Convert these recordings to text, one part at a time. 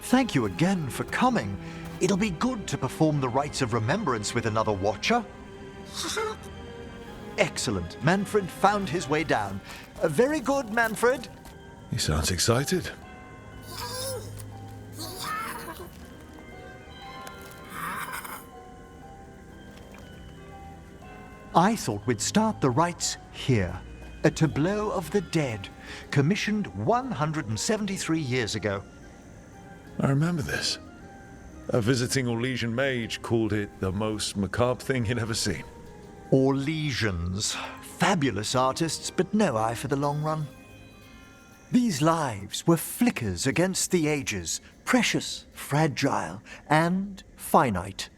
Thank you again for coming. It'll be good to perform the rites of remembrance with another watcher. Excellent. Manfred found his way down. Very good, Manfred. He sounds excited. I thought we'd start the rites here. A tableau of the dead, commissioned 173 years ago. I remember this. A visiting Orlesian mage called it the most macabre thing he'd ever seen. Orlesians. Fabulous artists, but no eye for the long run. These lives were flickers against the ages, precious, fragile, and finite.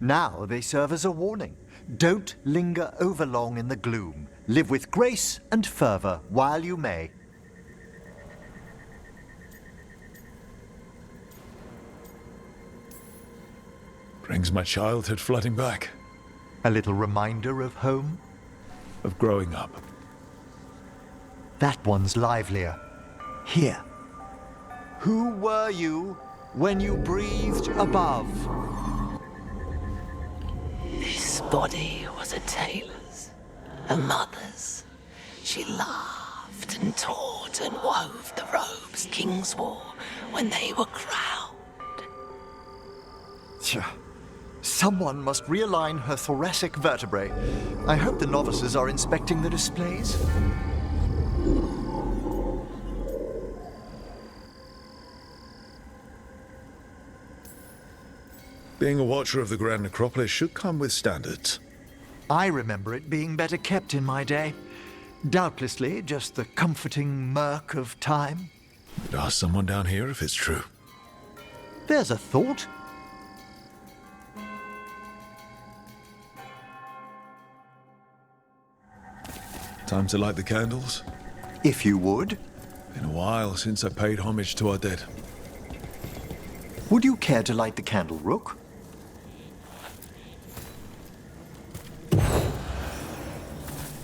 Now they serve as a warning. Don't linger overlong in the gloom. Live with grace and fervor while you may. Brings my childhood flooding back. A little reminder of home? Of growing up. That one's livelier. Here. Who were you when you breathed above? This body was a tailor's, a mother's. She laughed and taught and wove the robes kings wore when they were crowned. Someone must realign her thoracic vertebrae. I hope the novices are inspecting the displays. Being a watcher of the Grand Necropolis should come with standards. I remember it being better kept in my day. Doubtlessly just the comforting murk of time. Could ask someone down here if it's true. There's a thought. Time to light the candles? If you would. Been a while since I paid homage to our dead. Would you care to light the candle, Rook?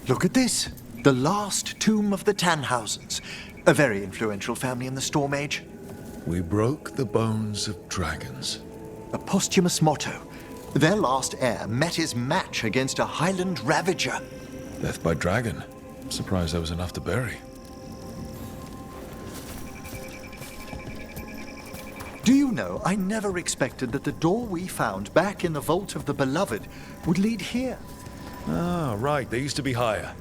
Look at this. The last tomb of the Tannhausens. A very influential family in the Storm Age. We broke the bones of dragons. A posthumous motto. Their last heir met his match against a Highland Ravager. Death by dragon. Surprised there was enough to bury. Do you know, I never expected that the door we found back in the Vault of the Beloved would lead here. Ah, right. They used to be higher.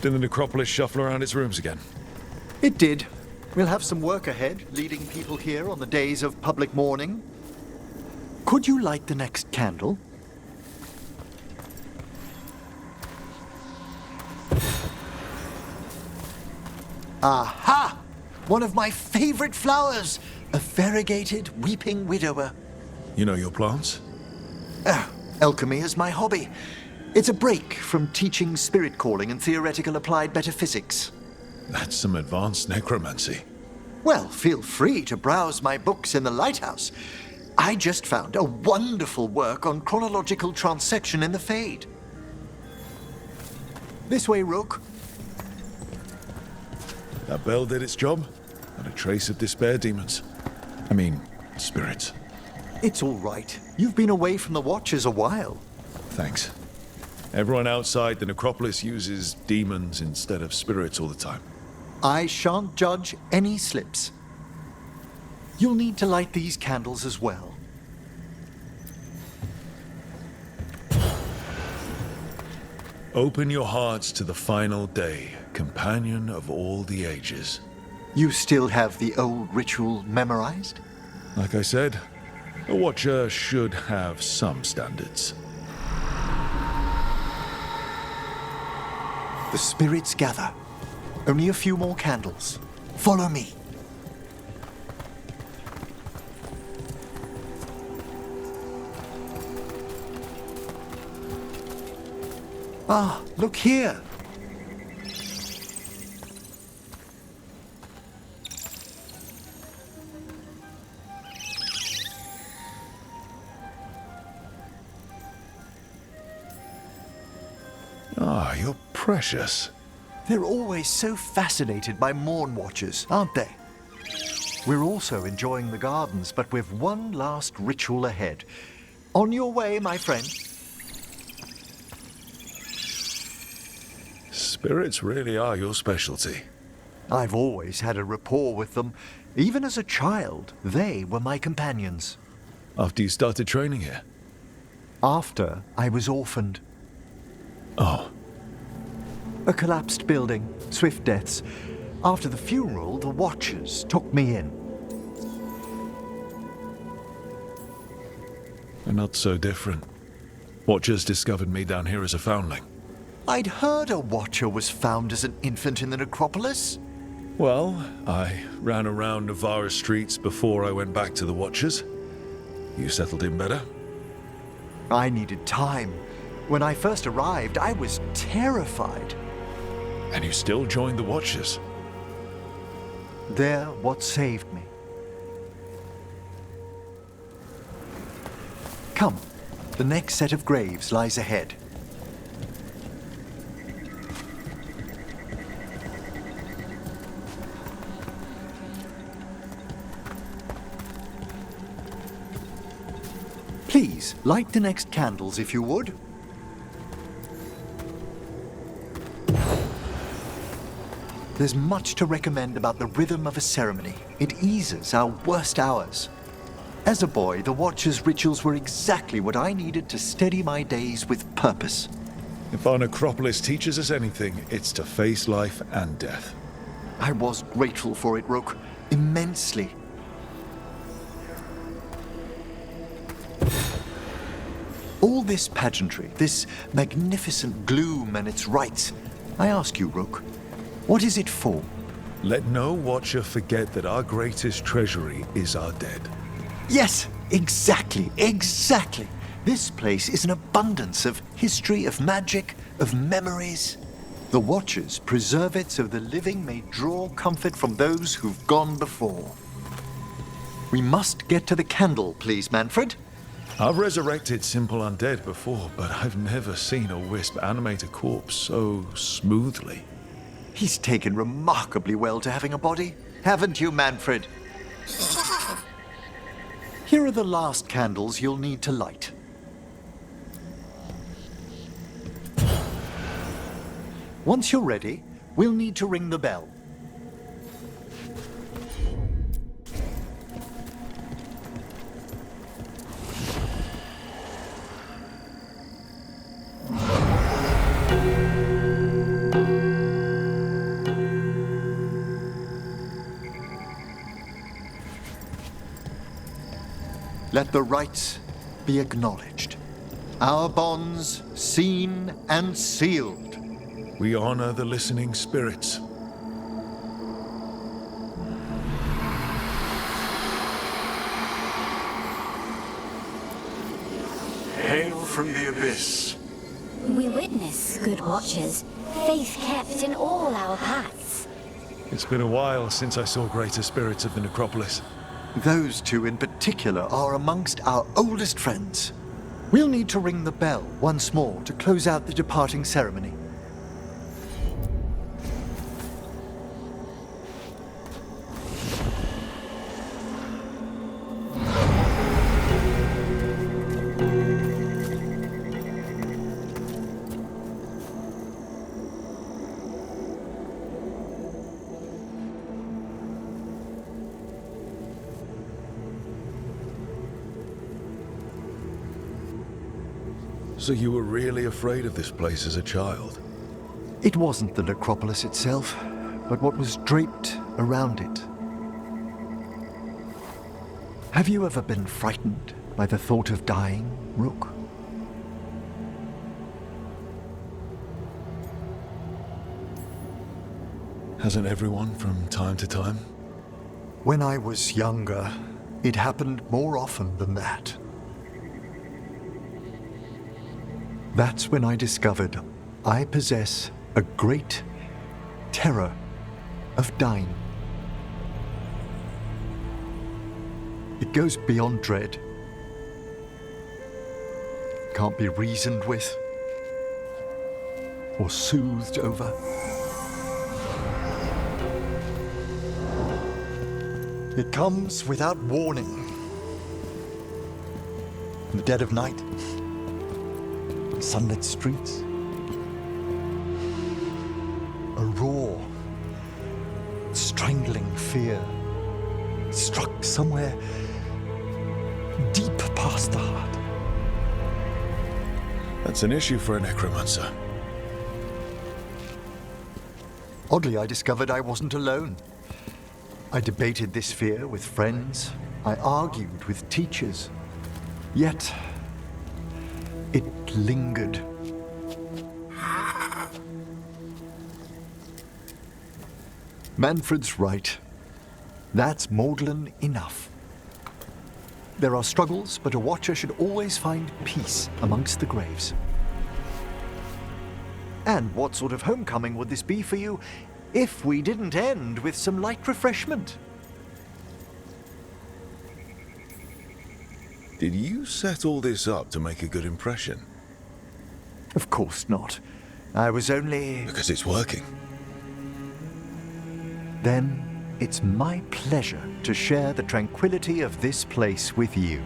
Did the necropolis shuffle around its rooms again? It did. We'll have some work ahead, leading people here on the days of public mourning. Could you light the next candle? Aha! One of my favorite flowers! A variegated weeping widower. You know your plants? Alchemy is my hobby. It's a break from teaching spirit calling and theoretical applied metaphysics. That's some advanced necromancy. Well, feel free to browse my books in the lighthouse. I just found a wonderful work on chronological transection in the Fade. This way, Rook. That bell did its job. Not a trace of despair demons. I mean, spirits. It's all right. You've been away from the Watchers a while. Thanks. Everyone outside the necropolis uses demons instead of spirits all the time. I shan't judge any slips. You'll need to light these candles as well. Open your hearts to the final day, companion of all the ages. You still have the old ritual memorized? Like I said, a watcher should have some standards. The spirits gather. Only a few more candles. Follow me. Ah, look here. Ah, you're precious. They're always so fascinated by Morn Watchers, aren't they? We're also enjoying the gardens, but we've one last ritual ahead. On your way, my friend. Spirits really are your specialty. I've always had a rapport with them. Even as a child, they were my companions. After you started training here? After I was orphaned. Oh, A collapsed building, swift deaths. After the funeral, the Watchers took me in. not so different. Watchers discovered me down here as a foundling. I'd heard a Watcher was found as an infant in the necropolis. Well, I ran around Navarra streets before I went back to the Watchers. You settled in better? I needed time. When I first arrived, I was terrified. And you still joined the Watchers? They're what saved me. Come, the next set of graves lies ahead. Please, light the next candles if you would. There's much to recommend about the rhythm of a ceremony. It eases our worst hours. As a boy, the Watcher's rituals were exactly what I needed to steady my days with purpose. If our necropolis teaches us anything, it's to face life and death. I was grateful for it, Rook. Immensely. All this pageantry, this magnificent gloom and its rites, I ask you, Rook, what is it for? Let no Watcher forget that our greatest treasury is our dead. Yes, exactly. This place is an abundance of history, of magic, of memories. The Watchers preserve it so the living may draw comfort from those who've gone before. We must get to the candle, please, Manfred. I've resurrected simple undead before, but I've never seen a wisp animate a corpse so smoothly. He's taken remarkably well to having a body, haven't you, Manfred? Here are the last candles you'll need to light. Once you're ready, we'll need to ring the bell. Let the rites be acknowledged. Our bonds seen and sealed. We honor the listening spirits. Hail from the abyss. We witness, good Watchers, faith kept in all our paths. It's been a while since I saw greater spirits of the necropolis. Those two in particular are amongst our oldest friends. We'll need to ring the bell once more to close out the departing ceremony. So you were really afraid of this place as a child? It wasn't the necropolis itself, but what was draped around it. Have you ever been frightened by the thought of dying, Rook? Hasn't everyone from time to time? When I was younger, it happened more often than that. That's when I discovered I possess a great terror of dying. It goes beyond dread. Can't be reasoned with or soothed over. It comes without warning. In the dead of night, sunlit streets, a raw, strangling fear struck somewhere deep past the heart. That's an issue for a necromancer. Oddly, I discovered I wasn't alone. I debated this fear with friends. I argued with teachers. Yet, it lingered. Manfred's right. That's maudlin enough. There are struggles, but a watcher should always find peace amongst the graves. And what sort of homecoming would this be for you if we didn't end with some light refreshment? Did you set all this up to make a good impression? Of course not. I was only... Because it's working. Then it's my pleasure to share the tranquility of this place with you.